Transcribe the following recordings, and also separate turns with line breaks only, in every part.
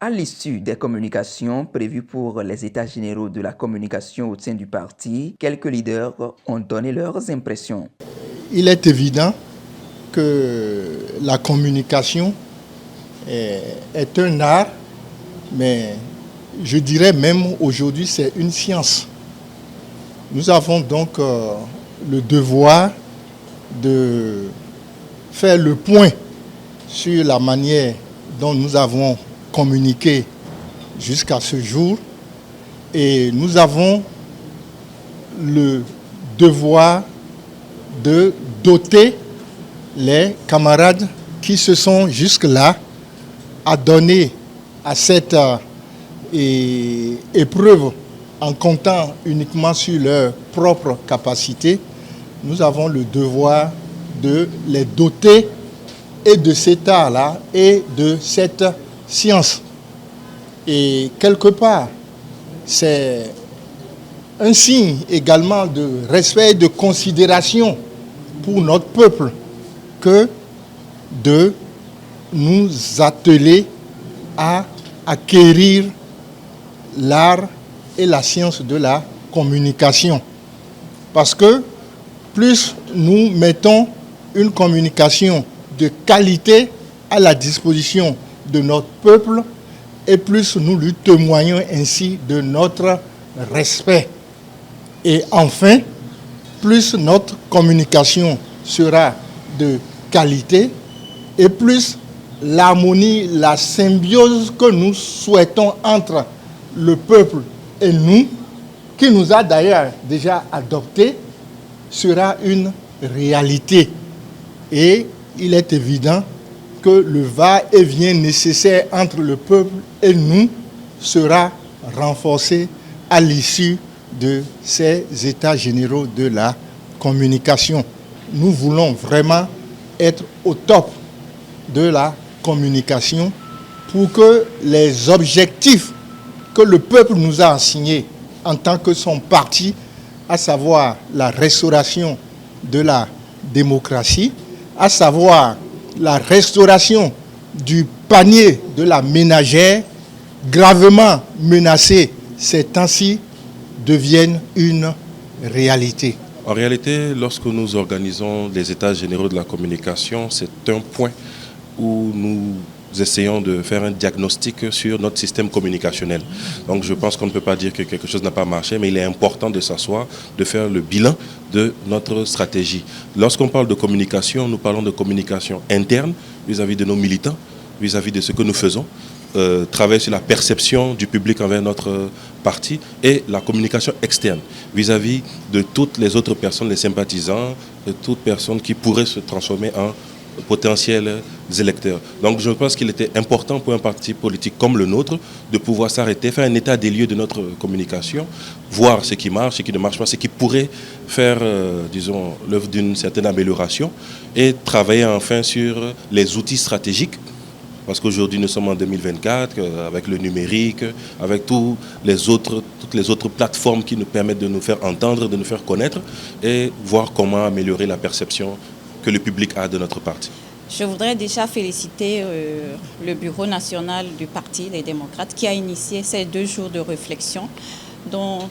À l'issue des communications prévues pour les états généraux de la communication au sein du parti, quelques leaders ont donné leurs impressions.
Il est évident que la communication est un art, mais je dirais même aujourd'hui c'est une science. Nous avons donc le devoir de faire le point sur la manière dont nous avons communiqué jusqu'à ce jour et nous avons le devoir de doter les camarades qui se sont jusque-là adonnés à cette épreuve en comptant uniquement sur leurs propres capacités. Nous avons le devoir de les doter et de cet art-là et de cette science. Et quelque part, c'est un signe également de respect et de considération pour notre peuple que de nous atteler à acquérir l'art et la science de la communication. Parce que plus nous mettons une communication de qualité à la disposition de notre peuple, et plus nous lui témoignons ainsi de notre respect. Et enfin, plus notre communication sera de qualité, et plus l'harmonie, la symbiose que nous souhaitons entre le peuple et nous, qui nous a d'ailleurs déjà adoptés, sera une réalité. Et il est évident que le va-et-vient nécessaire entre le peuple et nous sera renforcé à l'issue de ces états généraux de la communication. Nous voulons vraiment être au top de la communication pour que les objectifs que le peuple nous a assignés en tant que son parti, à savoir la restauration de la démocratie, à savoir la restauration du panier de la ménagère, gravement menacée ces temps-ci, deviennent une réalité.
En réalité, lorsque nous organisons les états généraux de la communication, c'est un point où nous essayons de faire un diagnostic sur notre système communicationnel. Donc je pense qu'on ne peut pas dire que quelque chose n'a pas marché, mais il est important de s'asseoir, de faire le bilan de notre stratégie. Lorsqu'on parle de communication, nous parlons de communication interne vis-à-vis de nos militants, vis-à-vis de ce que nous faisons, travailler sur la perception du public envers notre parti et la communication externe vis-à-vis de toutes les autres personnes, les sympathisants, de toutes personnes qui pourraient se transformer en potentiels électeurs. Donc je pense qu'il était important pour un parti politique comme le nôtre de pouvoir s'arrêter, faire un état des lieux de notre communication, voir ce qui marche, ce qui ne marche pas, ce qui pourrait faire, disons, l'œuvre d'une certaine amélioration et travailler enfin sur les outils stratégiques. Parce qu'aujourd'hui, nous sommes en 2024, avec le numérique, avec toutes les autres plateformes qui nous permettent de nous faire entendre, de nous faire connaître et voir comment améliorer la perception que le public a de notre parti.
Je voudrais déjà féliciter le bureau national du Parti des démocrates qui a initié ces 2 jours de réflexion. Donc,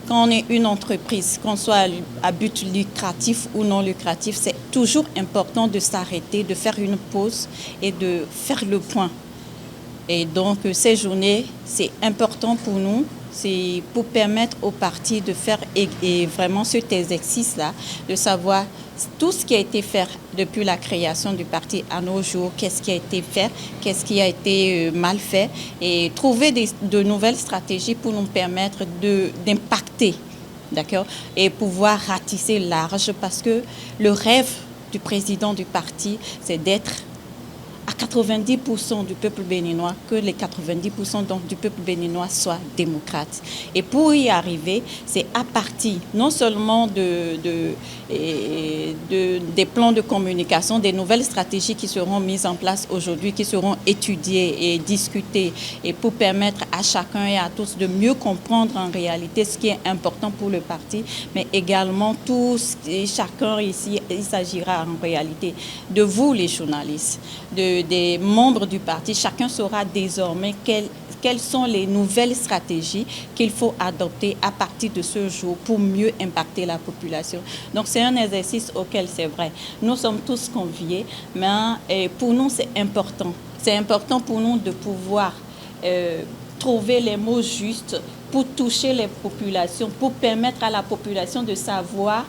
quand on est une entreprise, qu'on soit à but lucratif ou non lucratif, c'est toujours important de s'arrêter, de faire une pause et de faire le point. Et donc, ces journées, c'est important pour nous. C'est pour permettre au parti de faire et vraiment cet exercice-là, de savoir tout ce qui a été fait depuis la création du parti à nos jours, qu'est-ce qui a été fait, qu'est-ce qui a été mal fait, et trouver de nouvelles stratégies pour nous permettre d'impacter, d'accord, et pouvoir ratisser large, parce que le rêve du président du parti, c'est d'être à 90% du peuple béninois, que les 90% donc du peuple béninois soient démocrates. Et pour y arriver, c'est à partir non seulement des plans de communication, des nouvelles stratégies qui seront mises en place aujourd'hui, qui seront étudiées et discutées, et pour permettre à chacun et à tous de mieux comprendre en réalité ce qui est important pour le parti, mais également tous et chacun ici, il s'agira en réalité de vous les journalistes, des membres du parti, chacun saura désormais quelles sont les nouvelles stratégies qu'il faut adopter à partir de ce jour pour mieux impacter la population. Donc c'est un exercice auquel, c'est vrai, nous sommes tous conviés, mais pour nous c'est important. C'est important pour nous de pouvoir trouver les mots justes pour toucher les populations, pour permettre à la population de savoir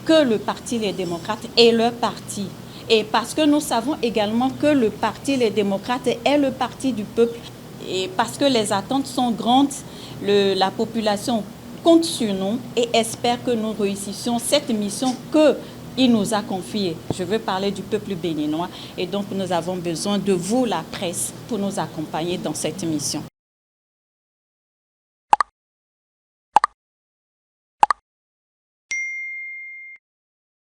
que le Parti Les Démocrates est leur parti. Et parce que nous savons également que le Parti Les Démocrates est le parti du peuple. Et parce que les attentes sont grandes, la population compte sur nous et espère que nous réussissions cette mission qu'il nous a confiée. Je veux parler du peuple béninois et donc nous avons besoin de vous, la presse, pour nous accompagner dans cette mission.